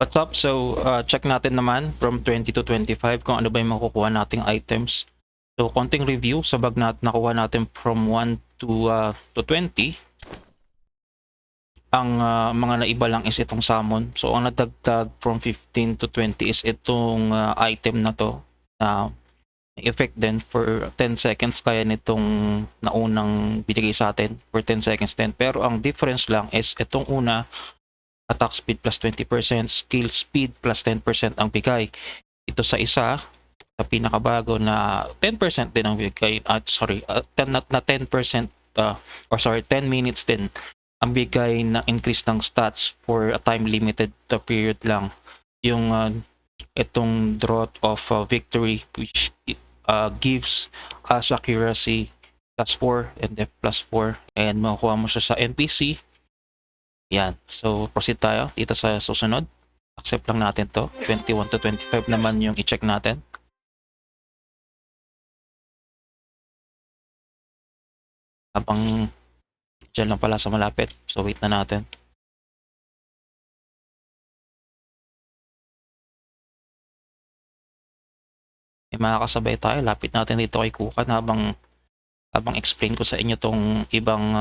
What's up? So, check natin naman from 20 to 25 kung ano ba yung makukuha nating items. So, konting review sa bag na nakuha natin from 1 to 20. Ang mga naiba lang is itong salmon. So, ang nadagdag from 15 to 20 is itong item na to na effect din for 10 seconds kaya nitong naunang binigay sa atin for 10 seconds din. Pero ang difference lang is itong una, attack speed plus 20%, skill speed plus 10% ang bigay. Ito sa isa, sa pinakabago na 10% din ang bigay, 10% 10 minutes din ang bigay na increase ng stats for a time limited period lang. Yung itong Drought of Victory, which gives us accuracy plus 4 and depth plus 4, and makukuha mo siya sa NPC. Yan. So, proceed tayo dito sa susunod. Accept lang natin to. 21 to 25 naman yung i-check natin. Habang dyan lang pala sa malapit. So, wait na natin. May makakasabay tayo. Lapit natin dito kay Kukan habang explain ko sa inyo tong ibang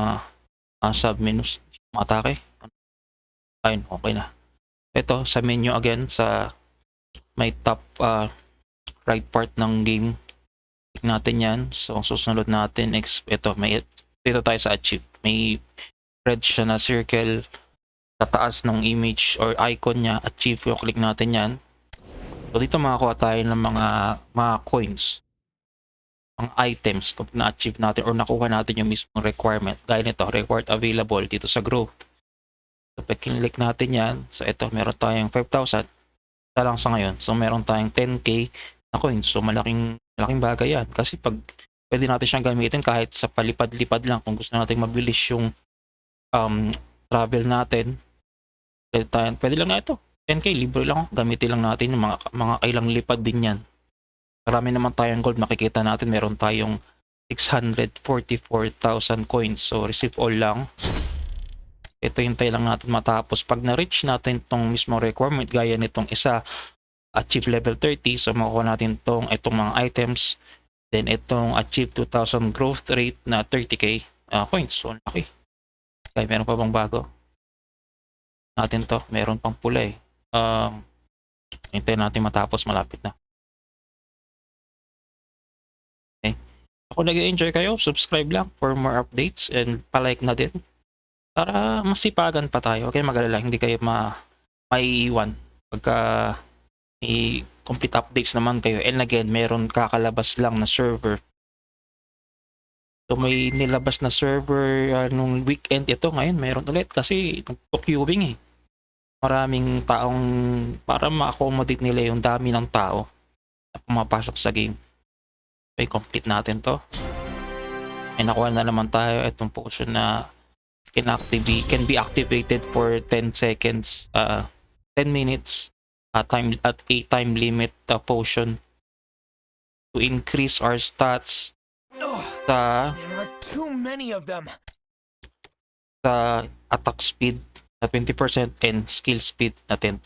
sub-menus. Matake. Ayun, okay na. Ito, sa menu again, sa may top right part ng game. Click natin yan. So, ang susunod natin, ito, dito tayo sa achieve. May red siya na circle sa taas ng image or icon niya. Achieve, yung click natin yan. So, dito makakuha tayo ng mga coins. Ang items kung na-achieve natin or nakuha natin yung mismong requirement. Gaya nito, reward available dito sa growth. So, pag click natin yan, so ito, meron tayong 5,000. Isa lang sa ngayon. So, meron tayong 10k na coins. So, malaking bagay yan. Kasi pag pwede natin siyang gamitin kahit sa palipad-lipad lang kung gusto natin mabilis yung travel natin. Pwede lang na ito. 10k, libre lang. Gamitin lang natin yung mga kailang lipad din yan. Marami naman tayong gold. Makikita natin meron tayong 644,000 coins. So, receive all lang. Ito hintay lang natin matapos. Pag na-reach natin itong mismo requirement, gaya nitong isa, achieve level 30. So, makuha natin itong mga items. Then, itong achieve 2,000 growth rate na 30k coins. So, laki. Kaya meron pa bang bago? Natin to. Meron pang pula eh. Hintayin natin matapos. Malapit na. Okay. Ako nag-enjoy kayo, subscribe lang for more updates and palike na din para masipagan pa tayo. Okay, mag-alala, hindi kayo maiiwan pagka may complete updates naman kayo. And again, meron kakalabas lang na server. So may nilabas na server nung weekend ito, ngayon meron ulit kasi queuing eh. Maraming taong para ma-accommodate nila yung dami ng tao na pumapasok sa game. Okay, complete natin to. May nakuha na naman tayo itong potion na can be activated for 10 seconds, 10 minutes at a time limit potion to increase our stats sa There are too many of them. sa attack speed na 20% and skill speed na 10%.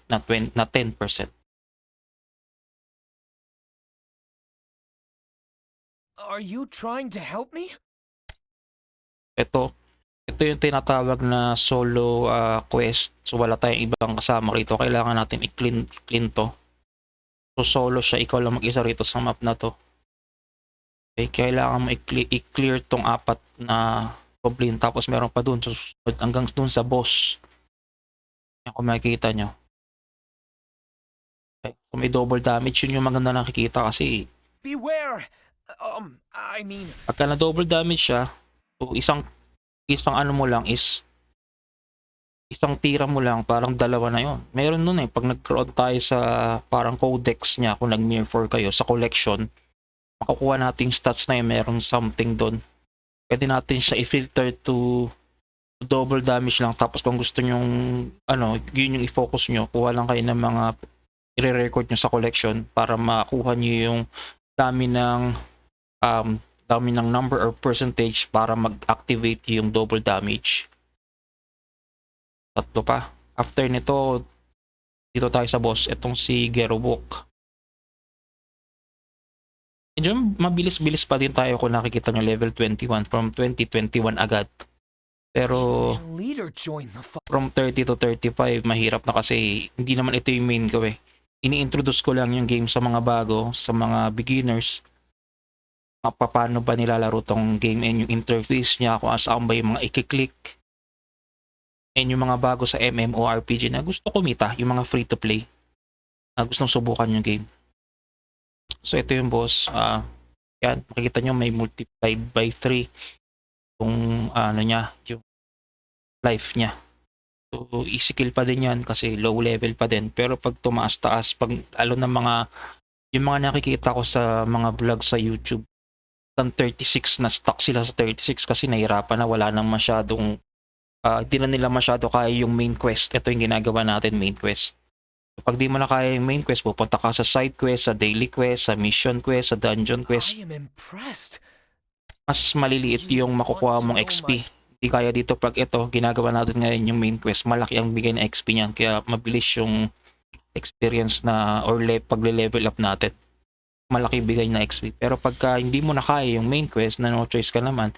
Are you trying to help me? Ito yung tinatawag na solo quest. So wala tayong ibang kasama rito. Kailangan natin i-clean to. So solo siya, ikaw lang mag-isa rito sa map na to. Okay, kailangan mo i-clear tong 4 na goblin. Tapos meron pa dun susunod hanggang dun sa boss. Yan kung makikita nyo. Okay, kung may double damage, yun yung maganda nakikita kasi Beware! I mean, pagka na double damage siya, so isang ano mo lang is isang tira mo lang, parang dalawa na yon. Meron nun eh, pag nag-crowd tayo sa parang codex niya, kung nag-mirror 4 kayo sa collection, makukuha nating stats na yun, meron something doon. Pwede natin siya i-filter to double damage lang, tapos kung gusto nyong yun yung i-focus nyo, kuha lang kayo ng mga i-record nyo sa collection para makuha nyo yung dami ng number or percentage para mag-activate yung double damage. Tatlo pa. After nito, Dito tayo sa boss, itong si Gerobok. Medyo mabilis-bilis pa din tayo kung nakikita nyo level 21 from 2021 agad. Pero And leader joined the fight. from 30 to 35 mahirap na kasi hindi naman ito yung main ko eh. Ini-introduce ko lang yung game sa mga bago, sa mga beginners. Paano ba nilalaro tong game and yung interface niya, kung saan ba yung mga i-click. And yung mga bago sa MMORPG na gusto kumita, yung mga free to play na gustong subukan yung game. So ito yung boss, yan, makikita nyo may multiplied by 3 yung ano niya, yung life niya. So easy kill pa din yan kasi low level pa din. Pero pag tumaas-taas, pag lalo ng mga, yung mga nakikita ko sa mga vlog sa YouTube, ng 36 na stuck sila sa 36 kasi nahirapan na, wala nang masyadong, hindi na nila masyado kaya yung main quest. Ito yung ginagawa natin, main quest. Pag di mo na kaya yung main quest, pupunta ka sa side quest, sa daily quest, sa mission quest, sa dungeon quest. I am impressed. Mas maliliit yung makukuha mong XP. Hindi kaya dito pag ito, ginagawa natin ngayon yung main quest, malaki ang bigay ng XP niyan. Kaya mabilis yung experience na or pagle-level up natin. Malaki bigay na XP. Pero pagka hindi mo na kaya yung main quest, na no choice ka naman,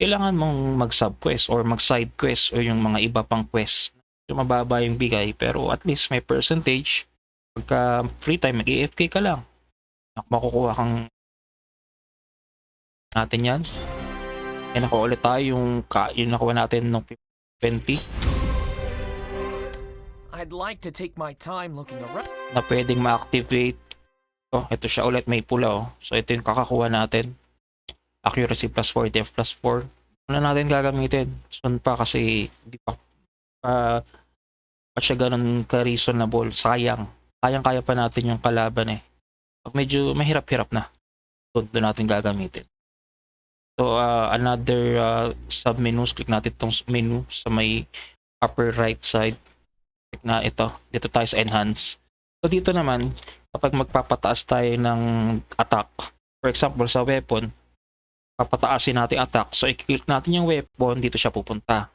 kailangan mong mag-sub quest or mag-side quest o yung mga iba pang quest. Yung mababa yung bigay pero at least may percentage. Pagka free time, mag-AFK ka lang. Makukuha kang natin yan. E nakuha ulit tayo yung nakuha natin ng 20 I'd like to take my time looking around. na pwedeng ma-activate. Ito siya ulit, may pula oh. So ito yung kakakuha natin. Accuracy plus 4, def plus 4. Ano natin gagamitin? Soon pa kasi hindi pa siya ganun ka-reasonable. Sayang. Kayang-kaya pa natin yung kalaban eh. Pag medyo mahirap-hirap na, doon natin gagamitin. So, another sub-menus. Click natin itong menu sa may upper right side. Click na ito. Dito tayo sa enhance. So, dito naman, kapag magpapataas tayo ng attack, for example, sa weapon, papataasin natin attack. So, i-click natin yung weapon, dito siya pupunta.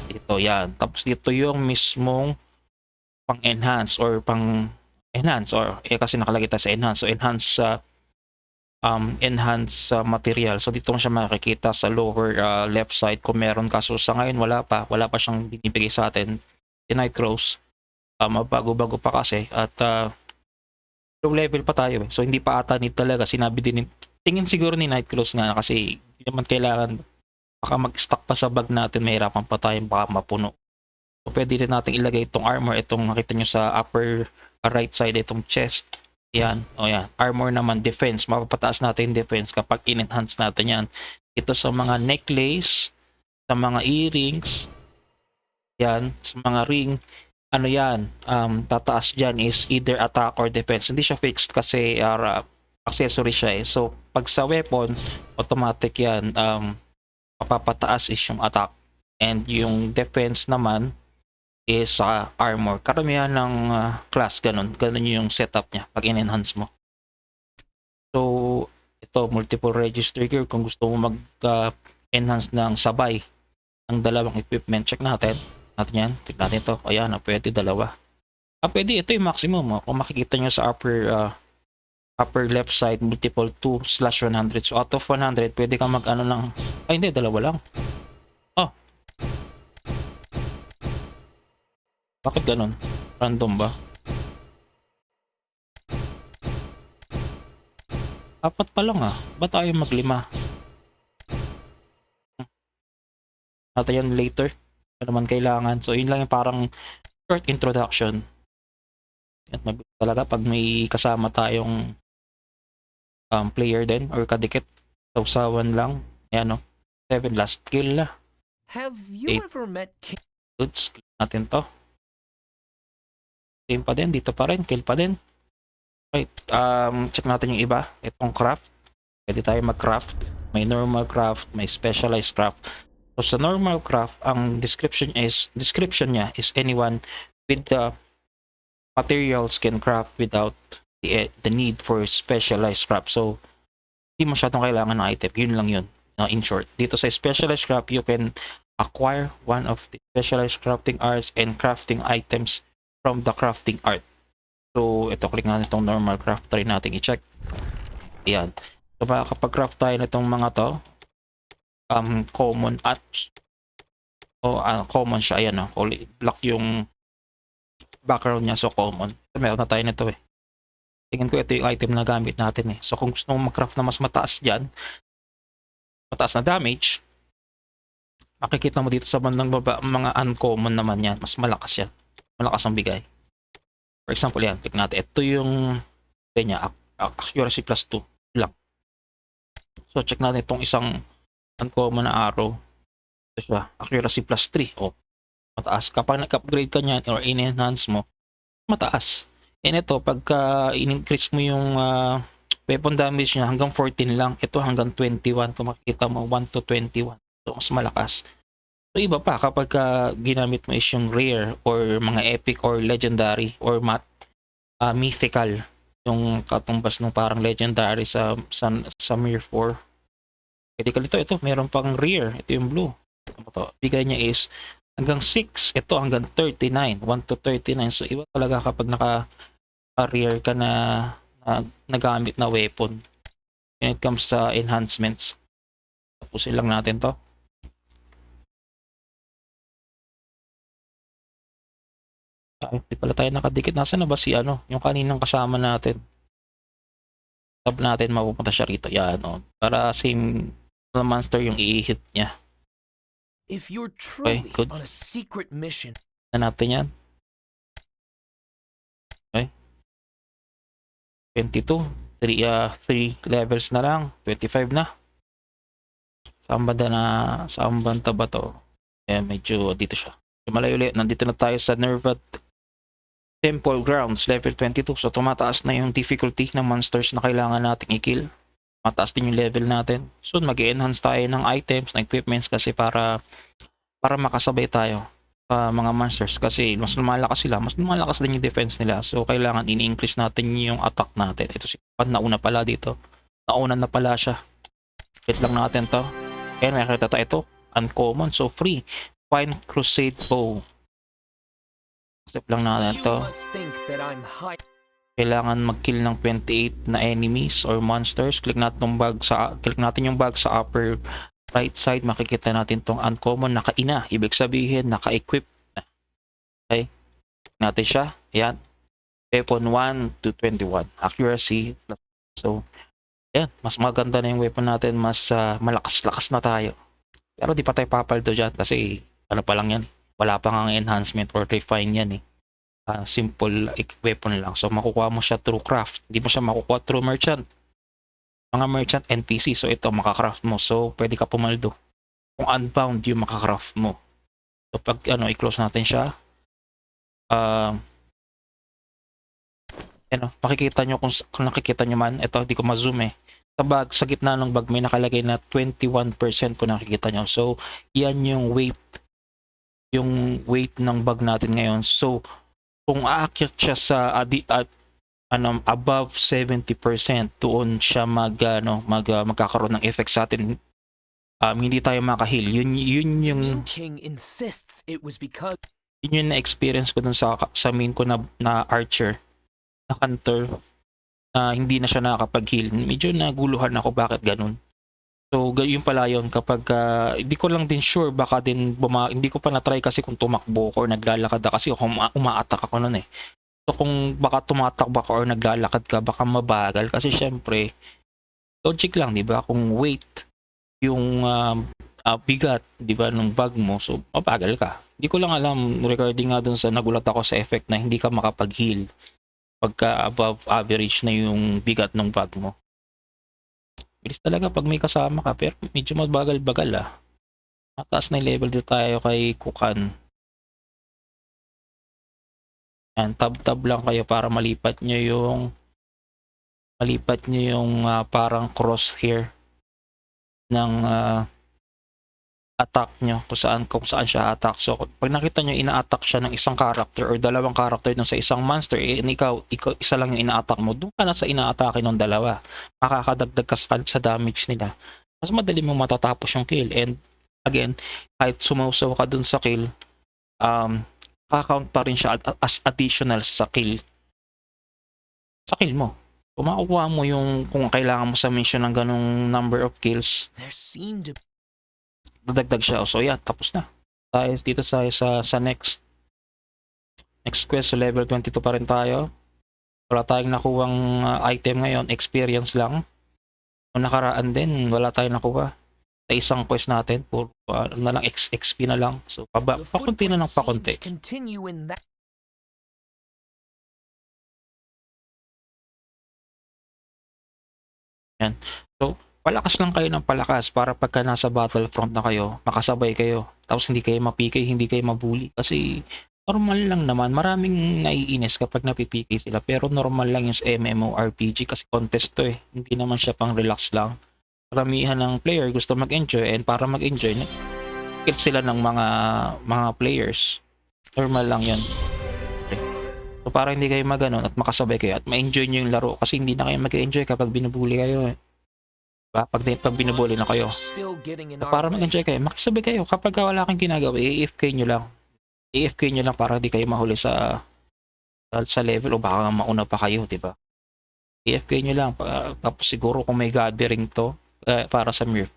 Dito, yan. Tapos dito yung mismong pang-enhance or pang-enhance or kasi nakalagay tayo sa enhance. So, enhance material. So, dito mo siya makikita sa lower left side kung meron. Kaso sa ngayon, wala pa siyang binibigay sa atin. Si Nightcross, mabago-bago pa kasi at low level pa tayo. So, hindi pa ata need talaga. Sinabi din, tingin siguro ni Nightcross nga kasi hindi naman kailangan baka mag-stock pa sa bag natin, mahirapan pa tayong baka mapuno. So, pwede rin natin ilagay itong armor, itong nakita nyo sa upper right side, itong chest. Yan, yan. Armor naman, defense. Mapapataas natin defense kapag in-enhance natin yan. Ito sa mga necklace, sa mga earrings, yan, sa mga ring, ano yan, tataas dyan is either attack or defense. Hindi siya fixed kasi accessory siya eh. So, pag sa weapon, automatic yan, mapapataas is yung attack and yung defense naman is armor. Karamihan ng class ganun yung setup niya pag in-enhance mo. So ito, multiple register gear. Kung gusto mo mag-enhance ng sabay ng dalawang equipment, check natin yan, check natin ito. Ayan, pwede dalawa. Pwede, ito yung maximum. Kung makikita nyo sa upper left side, multiple 2/100. So out of 100, pwede kang mag-ano ng, hindi, dalawa lang. Bakit ganun? Random ba? Apat pa lang Ba't tayo maglima? Natin yan later. Ano naman kailangan. So yun lang yung parang short introduction. At mabilis talaga pag may kasama tayong player din or kadikit. Sausawan lang. Ayan 7 last kill na. Have you 8. ever met King? Goods. Click natin to. Same pa din. Dito pa rin. Kill pa din. Right. Check natin yung iba. Itong craft. Pwede tayo mag-craft. May normal craft. May specialized craft. So sa normal craft, ang description niya is anyone with the materials can craft without the need for specialized craft. So hindi masyadong kailangan ng item. Yun lang yun. In short, dito sa specialized craft, you can acquire one of the specialized crafting arts and crafting items from the crafting art. So, ito, click natin itong normal craft. Try natin i-check. Ayan. So, makakapag-craft tayo nitong mga to. Common art. O, common siya. Ayan, no? Black yung background niya. So, common. So, meron na tayo nito eh. Tingin ko ito yung item na gamit natin eh. So, kung gusto mong mag-craft na mas mataas dyan, mataas na damage, makikita mo dito sa bandang baba, mga uncommon naman yan. Mas malakas yan. Malakas ang bigay. For example, yan. Click natin. Ito yung kanya, accuracy plus 2. Black. So, check natin itong isang uncommon na arrow. Ito siya. Accuracy plus 3. O, mataas. Kapag nag-upgrade ka niyan or in-enhance mo, mataas. And ito, pagka in-increase mo yung weapon damage niya hanggang 14 lang. Ito hanggang 21. Kung makikita mo, 1 to 21. So, mas malakas. So, iba pa kapag ginamit mo is yung rare or mga epic or legendary or mythical. Yung katumbas ng parang legendary sa Mir 4. Critical ito, meron pang rare. Ito yung blue. Ito, bigay niya is hanggang 6. Ito hanggang 39. 1 to 39. So, iba talaga kapag naka-rare ka na nagamit na weapon. When it comes sa enhancements. Tapusin lang natin to. Hindi pala tayo nakadikit. Nasaan na ba si yung kaninang kasama natin? Tab natin, mapupunta siya rito. Yan, para same na monster yung i-hit niya. If you're truly good. on a secret mission, Na natin yan. Okay. 22. 3 levels na lang. 25 na. Saan banda ba to? Medyo dito siya. Malayo ulit. Nandito na tayo sa Nervat Temple Grounds, level 22. So, tumataas na yung difficulty ng monsters na kailangan nating i-kill. Mataas din yung level natin. So, mag-enhance tayo ng items, ng equipments kasi para makasabay tayo sa mga monsters. Kasi mas lumalakas sila, mas lumalakas din yung defense nila. So, kailangan in-increase natin yung attack natin. Ito si Pan, nauna pala dito. Nauna na pala siya. Hit lang natin to. Ayan, may nakita tayo ito. Uncommon, so free. Fine Crusade Bow. Sip lang natin you to. must think that I'm high. Kailangan mag-kill ng 28 na enemies or monsters. Click natin yung bag sa upper right side. Makikita natin tong uncommon naka-ina. Ibig sabihin naka-equip. Okay. Click natin siya. Ayan. Weapon 1 to 21. Accuracy. So, ayan. Mas maganda na yung weapon natin. Mas malakas-lakas na tayo. Pero di pa tayo papaldo dyan kasi ano pa lang yan. Wala pa nga enhancement or refine yan eh. Simple weapon lang. So, makukuha mo siya through craft. Hindi mo siya makukuha through merchant. Mga merchant NPC. So, ito makacraft mo. So, pwede ka pumaldo. Kung unbound yung makacraft mo. So, pag i-close natin siya. Makikita nyo kung nakikita nyo man. Ito, hindi ko ma-zoom eh. Sa gitna ng bag may nakalagay na 21% kung nakikita nyo. So, yan yung weight ng bag natin ngayon. So, kung aakyat siya sa above 70%, doon siya magkakaroon ng effect sa atin. Hindi tayo makahil. Yun yung Liu King insists it was because yun yung na-experience ko dun sa main ko na archer, na hunter, na hindi na siya nakakapag-heal. Medyo naguluhan ako bakit ganun. So, yun pala yun kapag hindi ko lang din sure, baka din hindi ko pa na-try kasi kung tumakbo ko or naglalakad ka kasi uma-attack ako nun eh. So, kung baka tumatakbo ka or naglalakad ka, baka mabagal kasi syempre, logic lang, di ba? Kung weight, yung bigat, di ba, ng bag mo, so mabagal ka. Hindi ko lang alam, regarding nga dun sa nagulat ako sa effect na hindi ka makapag-heal pagka above average na yung bigat ng bag mo. Bilis talaga pag may kasama ka, pero medyo mabagal-bagal Mataas na yung level dito tayo kay Kukan. Yan, tab-tab lang kayo para malipat nyo yung parang crosshair ng attack nyo kung saan siya attack. So, pag nakita nyo ina-attack siya ng isang character or dalawang character dun sa isang monster, ikaw isa lang yung ina-attack mo, doon ka na sa ina-attackin ng dalawa. Makakadagdag ka sa damage nila. Mas madali mo matatapos yung kill. And again, kahit sumusaw ka dun sa kill, Ka-count pa rin siya as additional sa kill mo. Kung makukuha mo yung kung kailangan mo sa mission ng ganong number of kills, There seemed to dadagdag siya. So yeah, tapos na. Tayo dito sa next quest. So level 22 pa rin tayo. Wala tayong nakuhang item ngayon, experience lang. Kung nakaraan din, wala tayong nakuha. Sa isang quest natin, puro na lang XP na lang. So the pakunti na ng footprints seem pakunti. to continue in that. So, palakas lang kayo ng palakas para pagka nasa battlefront na kayo, makasabay kayo. Tapos hindi kayo mapikay, hindi kayo mabuli. Kasi normal lang naman. Maraming naiinis kapag napipikay sila. Pero normal lang yung MMORPG kasi contest to eh. Hindi naman siya pang relax lang. Karamihan ng player gusto mag-enjoy and para mag-enjoy, nakikit sila ng mga players. Normal lang yun. Okay. So, para hindi kayo maganon at makasabay kayo at ma-enjoy nyo yung laro kasi hindi na kayo mag-enjoy kapag binubuli kayo eh. Pag binubuli na kayo. Still getting in So, our para way. mag-enjoy kayo, makisabay kayo. Kapag wala kang ginagawa, i-AFK nyo lang. I-AFK nyo lang para di kayo mahuli sa level o baka mauna pa kayo, di ba? I-AFK nyo lang. Tapos siguro kung may gathering to, para sa Mirf,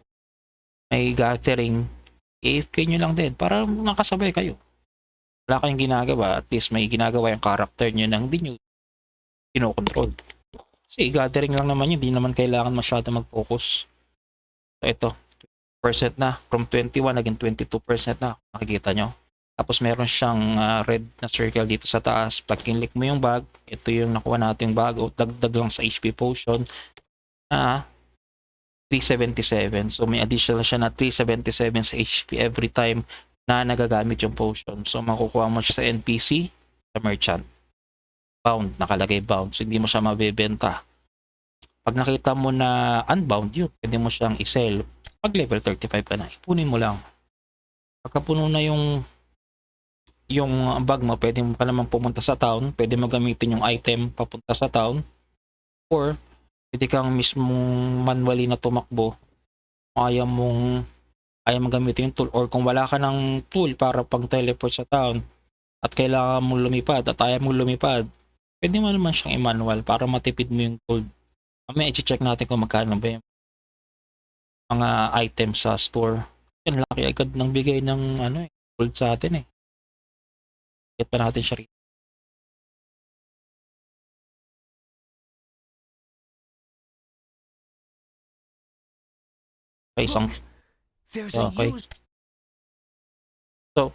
may gathering, i-AFK nyo lang din para nakasabay kayo. Wala kayong ginagawa, at least may ginagawa yung character nyo nang di nyo kinokontrol. Kasi gathering lang naman yun, di naman kailangan masyado mag-focus. So ito, 20% na. From 21, naging 22% na. Nakikita nyo. Tapos meron siyang red na circle dito sa taas. Pag kinlik mo yung bag, ito yung nakuha nating bag. O dagdag lang sa HP potion. 377. So may additional siya na 377 sa HP every time na nagagamit yung potion. So makukuha mo siya sa NPC, sa merchant. Bound, nakalagay bound. So hindi mo siya mabebenta. Pag nakita mo na unbound yun, pwede mo siyang i-sell. Pag level 35 ka na, ipunin mo lang. Pagka puno na yung bag mo, pwede mo ka naman pumunta sa town, pwede mo gamitin yung item papunta sa town, or pwede kang mismong manually na tumakbo kung ayaw mong gamitin yung tool, or kung wala ka ng tool para pang teleport sa town at kailangan mong lumipad at ayaw mong lumipad, pwede mo naman siyang i-manual para matipid mo yung gold. Mamaya i-check natin kung magkano ba yung mga items sa store. Yan, laki agad ng bigay ng gold sa atin eh. Get pa natin siya rito. Isang There's a okay. used So,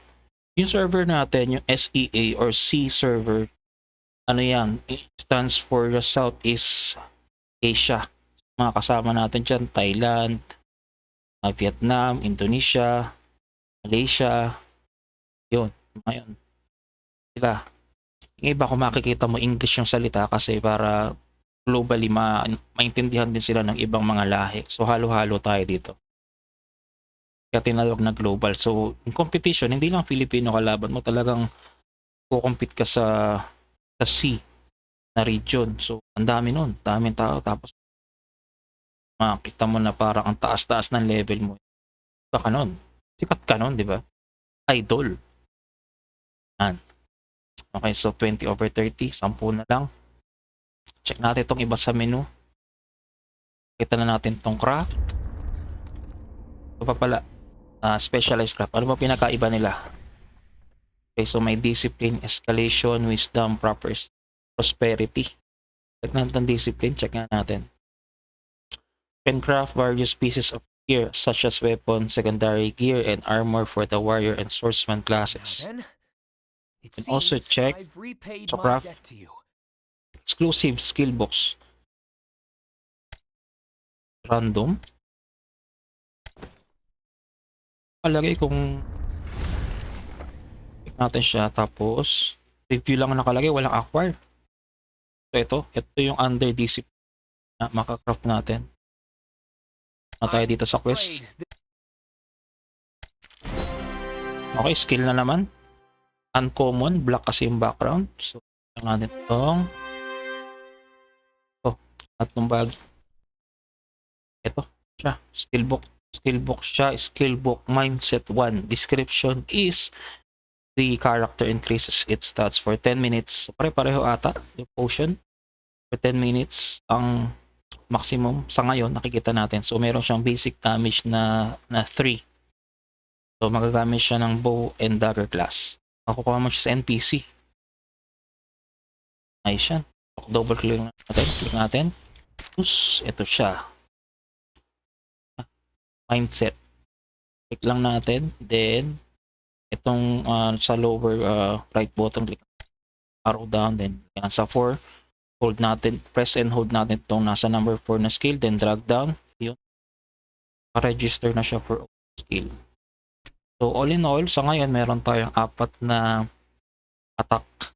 yung server natin, yung SEA or C server, ano yan, it stands for the Southeast Asia. Mga kasama natin dyan, Thailand, Vietnam, Indonesia, Malaysia, yun, ngayon. Sila. Yung iba kung makikita mo English yung salita kasi para globally maintindihan din sila ng ibang mga lahi. So halo-halo tayo dito. Kaya tinawag na global. So in competition, hindi lang Filipino kalaban mo, talagang kukompete ka sa C na region. So ang dami nun, daming tao. Tapos makita mo na parang ang taas-taas ng level mo. Sikat ka nun. Sikat ka nun, di ba? Idol. Yan. Okay, so 20/30, 10 na lang. Check natin itong iba sa menu. Kita na natin itong craft. Ito pa pala, specialized craft. Ano ba pinakaiba nila? Okay, so may discipline, escalation, wisdom, prosperity. Check natin discipline, check nga natin. Can craft various pieces of gear such as weapon, secondary gear, and armor for the warrior and swordsman classes. then. It And also seems check I've repaid sa my craft. debt to you. Exclusive skill box. Random. Nakalagay kung check natin siya, tapos review lang nakalagay, walang acquire. So ito yung under discipline na makakraft natin. Na tayo dito sa quest. Afraid Okay, skill na naman. Uncommon, black kasi yung background. So, ito natin itong at ng bag. Ito siya, skill book siya, skill book mindset 1. Description is The character increases its stats for 10 minutes. So, pare-pareho ata yung potion. For 10 minutes ang maximum sa ngayon nakikita natin. So meron siyang basic damage na 3. So magagamit siya ng bow and dagger class. Makukuha mo siya sa NPC. Nice yan. Double click natin. Click natin. Tapos ito siya. Mindset. Click lang natin. Then itong sa lower right button, click arrow down. Then yan sa 4. Hold natin, press and hold natin itong nasa number 4 na skill, then drag down, yun. Register na siya for skill. So all in all, sa ngayon meron tayong 4 na attack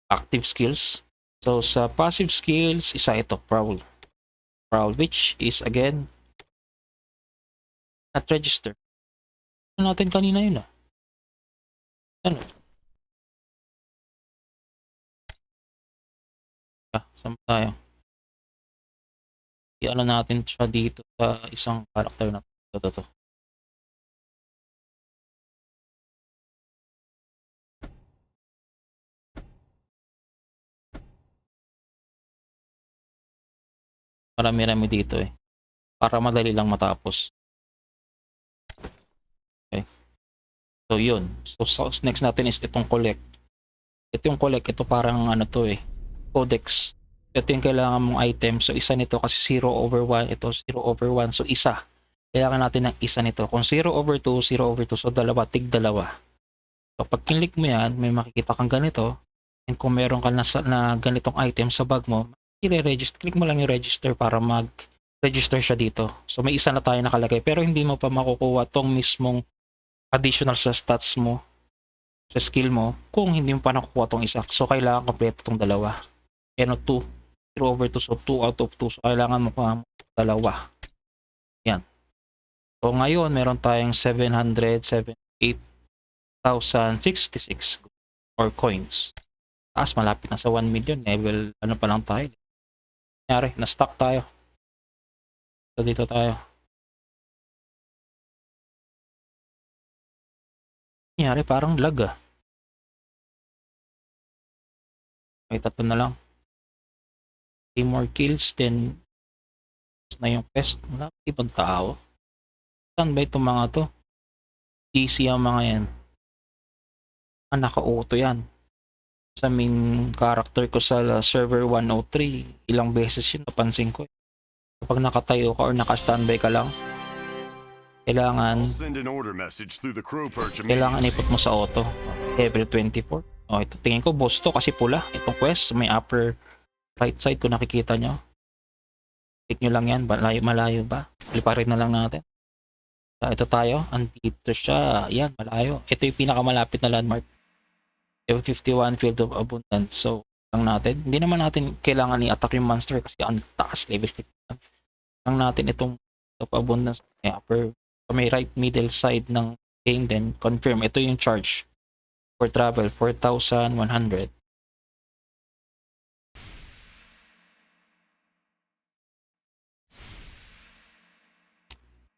active skills. So sa passive skills, isa ito, Prowl. Prowl, which is again not register. Ano natin kanina yun Ano? Saan tayo? I-ano natin siya dito sa isang character na to. Marami-rami dito para madali lang matapos. Okay. So yun. So next natin is itong collect. Ito yung collect, ito parang codex. Ito yung kailangan mong item. So isa nito kasi 0/1, ito 0/1. So isa. Kailangan natin ng isa nito. Kung 0/2, 0/2. So dalawa, tig dalawa. So pag kinlik mo yan, may makikita kang ganito. And kung meron ka na ganitong item sa bag mo, i-register. Click mo lang yung register para mag-register siya dito. So may isa na tayo nakalagay. Pero hindi mo pa makukuha tong mismong additional sa stats mo, sa skill mo, kung hindi mo pa nakukuha tong isa. So kailangan kompleto tong dalawa. 2, 0/2, so 2 out of 2. So kailangan mo pa dalawa. Yan. So ngayon meron tayong 778,066 or coins. Taas, malapit na sa 1 million. Level ano pa lang tayo. Nangyari, na-stuck tayo. So dito tayo. Nangyari, parang lag Okay, 3 na lang. 3 more kills, then na yung quest. Wala ibang tao. Saan ba itong mga to? DC ang mga yan. Naka-auto yan. Sa main character ko sa server 103, ilang beses yun napansin ko. Kapag nakatayo ka or naka-standby ka lang, kailangan ipot mo sa auto. Level 24. Ito tingin ko boss to kasi pula. Itong quest, may upper right side kung nakikita nyo. Click nyo lang yan, malayo ba? Liparin na lang natin. Ito tayo, andito siya. Yan, malayo. Ito yung pinakamalapit na landmark. Level 51, Field of Abundance. So, lang natin. Hindi naman natin kailangan i-attack yung monster kasi ang taas, level 51. Lang natin itong Field of Abundance. Upper, may right middle side ng game, then confirm. Ito yung charge for travel, 4,100.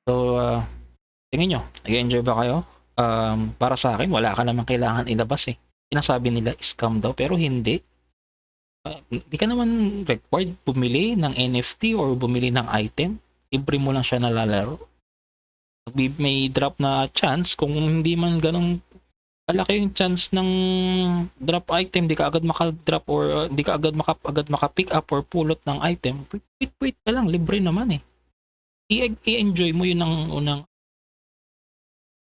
So, tingin nyo, nag-enjoy ba kayo? Para sa akin, wala ka naman kailangan ilabas Sinasabi nila scam daw, pero hindi. Hindi ka naman required bumili ng NFT or bumili ng item. Libre mo lang siya nalalaro. May drop na chance, kung hindi man ganun kalaki yung chance ng drop item, di ka agad maka-drop or di ka agad maka-pick up or pulot ng item. Wait ka lang, libre naman I-enjoy mo yun ang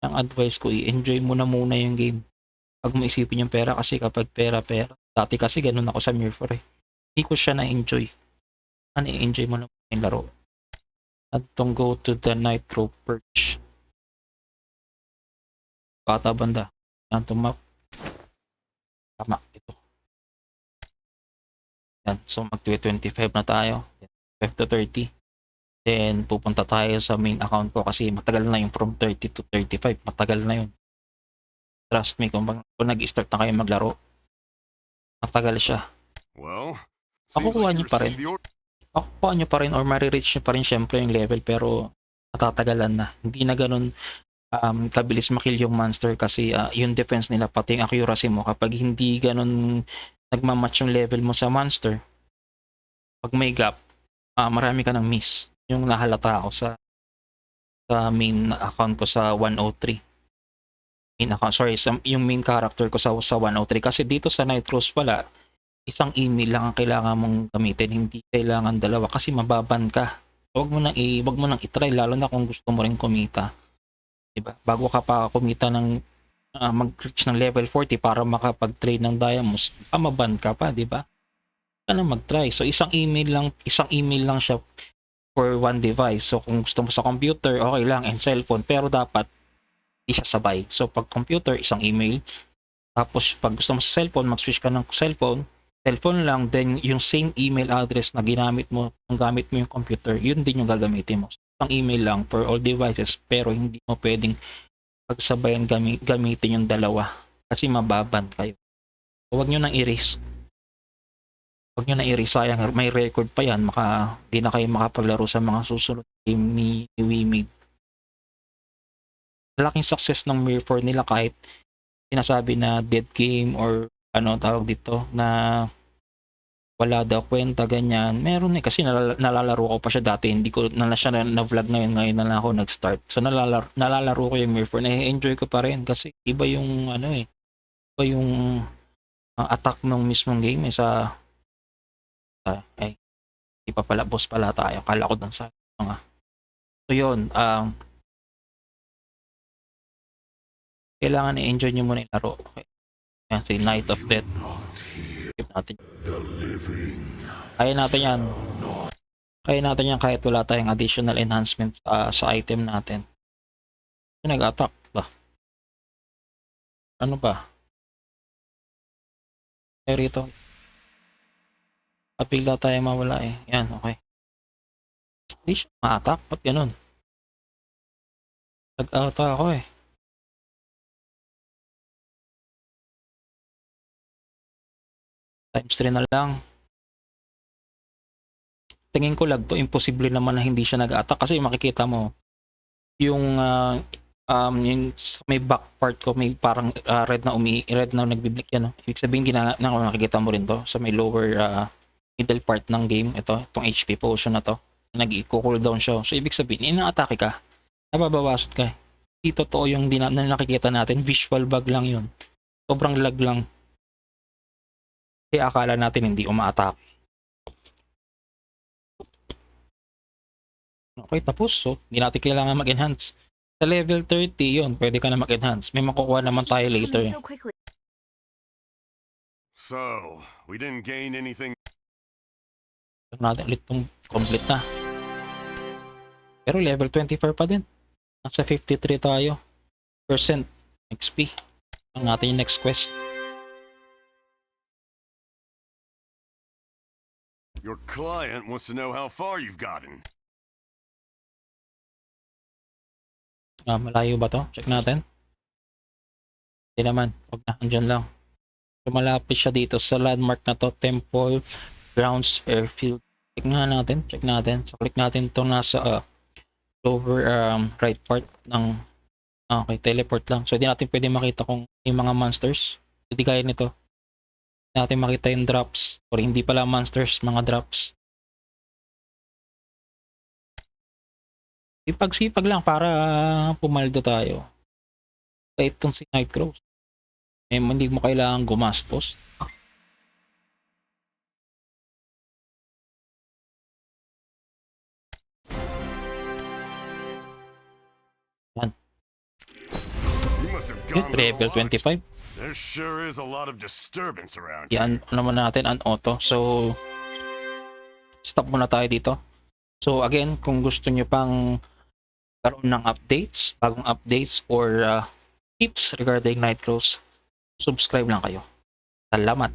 advice ko, i-enjoy mo na muna yung game. Pag mo isipin yung pera, kasi kapag pera, dati kasi ganun ako sa Mirror hindi ko siya na-enjoy. I-enjoy mo na yung laro. At don't go to the Nitro Perch. Bata banda. Yan, map. Tama, ito. Yan, so mag-25 na tayo. 5 to 30. Then, pupunta tayo sa main account ko kasi matagal na yung from 30 to 35. Matagal na yun. Trust me, kung nag-start na kayo maglaro, matagal siya. Well, makukuha nyo pa rin. Makukuha nyo pa rin or marireach nyo pa rin syempre yung level, pero matatagalan na. Hindi na ganun kabilis makill yung monster kasi yung defense nila pati yung accuracy mo kapag hindi ganun nagmamatch yung level mo sa monster, pag may gap, marami ka ng miss. Yung nahalata ako sa main account ko sa 103. Yung main character ko sa 103 kasi dito sa Nitros pala, isang email lang ang kailangan mong gamitin, hindi kailangan dalawa kasi mababan ka. So, wag mo nang i-try lalo na kung gusto mo ring kumita. 'Di ba? Bago ka pa kumita ng mag-reach ng level 40 para makapag-trade ng diamonds, maban ka pa, 'di ba? Ka na mag-try. So isang email lang siya for one device. So kung gusto mo sa computer, okay lang, and cellphone, pero dapat hindi siya sabay. So pag computer, isang email. Tapos pag gusto mo sa cellphone, mag-switch ka ng cellphone lang, then yung same email address na ginamit mo, kung gamit mo yung computer, yun din yung gagamitin mo. Isang email lang for all devices, pero hindi mo pwedeng pagsabayan gamitin yung dalawa kasi mababan kayo. So, huwag nyo nang i-risk. Huwag nyo na i-risk, sayang, may record pa yan, di na kayo makapaglaro sa mga susunod game ni Wimig. Malaking success ng Mirror nila kahit sinasabi na dead game or ano tawag dito na wala daw kwenta ganyan. Meron kasi nalalaro ko pa siya dati, hindi ko na siya na-vlog ngayon na lang ako nag-start. So nalalaro ko yung Mirror, na-enjoy ko pa rin kasi iba yung iba yung attack ng mismong game sa di pa pala boss pala tayo. Kala ko dun sa mga. So yun, kailangan i-enjoy nyo muna yung laro. Okay. Yan, si Night of Death. Skip natin. Kaya natin yan. Kaya natin yan kahit wala tayong additional enhancement sa item natin. Nag-attack ba? Ano ba? Kaya rito. Kapigla tayo mawala eh. Yan, okay. Hindi siya ma-attack. Ba't ganun? Nag-attack ako eh. Times 3 na lang. Tingin ko lag to, imposible naman na hindi siya nag-attack kasi makikita mo yung yung sa may back part ko may parang red na nagbi-blink yan, no? Ibig sabihin nakikita mo rin to sa may lower middle part ng game, itong HP potion na to, nag-i-cooldown siya. So ibig sabihin ina-atake ka, nababawasan ka. Hindi totoo yung na nakikita natin, visual bug lang yun. Sobrang lag lang. Kaya akala natin hindi uma-attack. Okay, tapos. So, hindi natin kailangan mag-enhance. Sa level 30, yun, pwede ka na mag-enhance. May makukuha naman tayo later. So, we didn't gain anything. Natin ulit itong complete na. Pero level 24 pa din. Nasa 53 tayo. Percent XP. Ang natin yung next quest. Your client wants to know how far you've gotten. Malayo ba to? Check natin. Hindi naman. Huwag na. Andyan lang. So, malapit siya dito sa landmark na to. Temple Grounds Airfield. Check natin. So, click natin to nasa lower right part ng okay, teleport lang. So, hindi natin pwede makita kung may mga monsters. Hindi kaya nito. Hindi natin makita yung drops. Or hindi pala monsters, mga drops. Ipag-sipag lang para pumaldo tayo. Kahit itong si Nightcrow. Hindi mo kailangan gumastos. Yan. Level 25. There sure is a lot of disturbance around. Yan naman natin ang auto. So, stop muna tayo dito. So, again, kung gusto nyo pang karoon ng updates, bagong updates or tips regarding Nightcrows, subscribe lang kayo. Salamat!